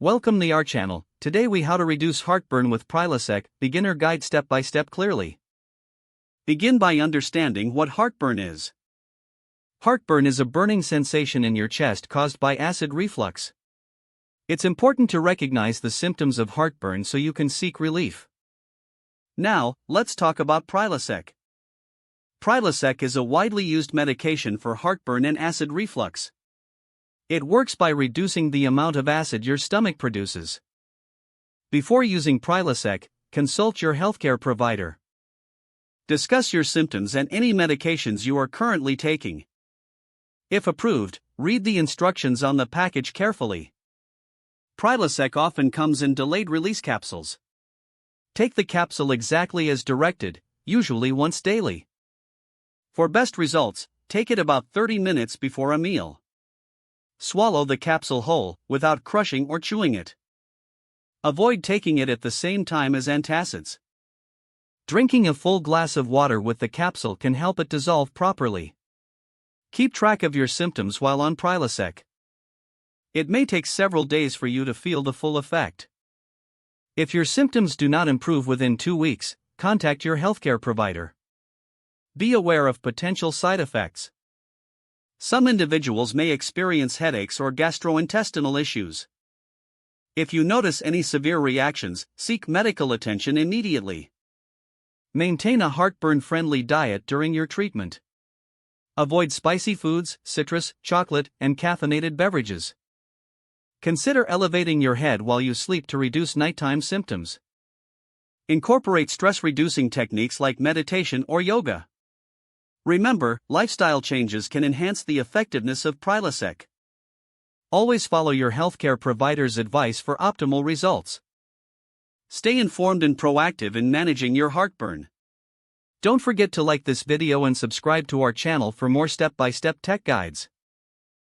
Welcome to our channel. Today we how to reduce heartburn with Prilosec, beginner guide step by step clearly. Begin by understanding what heartburn is. Heartburn is a burning sensation in your chest caused by acid reflux. It's important to recognize the symptoms of heartburn so you can seek relief. Now, let's talk about Prilosec. Prilosec is a widely used medication for heartburn and acid reflux. It works by reducing the amount of acid your stomach produces. Before using Prilosec, consult your healthcare provider. Discuss your symptoms and any medications you are currently taking. If approved, read the instructions on the package carefully. Prilosec often comes in delayed release capsules. Take the capsule exactly as directed, usually once daily. For best results, take it about 30 minutes before a meal. Swallow the capsule whole, without crushing or chewing it. Avoid taking it at the same time as antacids. Drinking a full glass of water with the capsule can help it dissolve properly. Keep track of your symptoms while on Prilosec. It may take several days for you to feel the full effect. If your symptoms do not improve within 2 weeks, contact your healthcare provider. Be aware of potential side effects. Some individuals may experience headaches or gastrointestinal issues. If you notice any severe reactions, seek medical attention immediately. Maintain a heartburn-friendly diet during your treatment. Avoid spicy foods, citrus, chocolate, and caffeinated beverages. Consider elevating your head while you sleep to reduce nighttime symptoms. Incorporate stress-reducing techniques like meditation or yoga. Remember, lifestyle changes can enhance the effectiveness of Prilosec. Always follow your healthcare provider's advice for optimal results. Stay informed and proactive in managing your heartburn. Don't forget to like this video and subscribe to our channel for more step-by-step tech guides.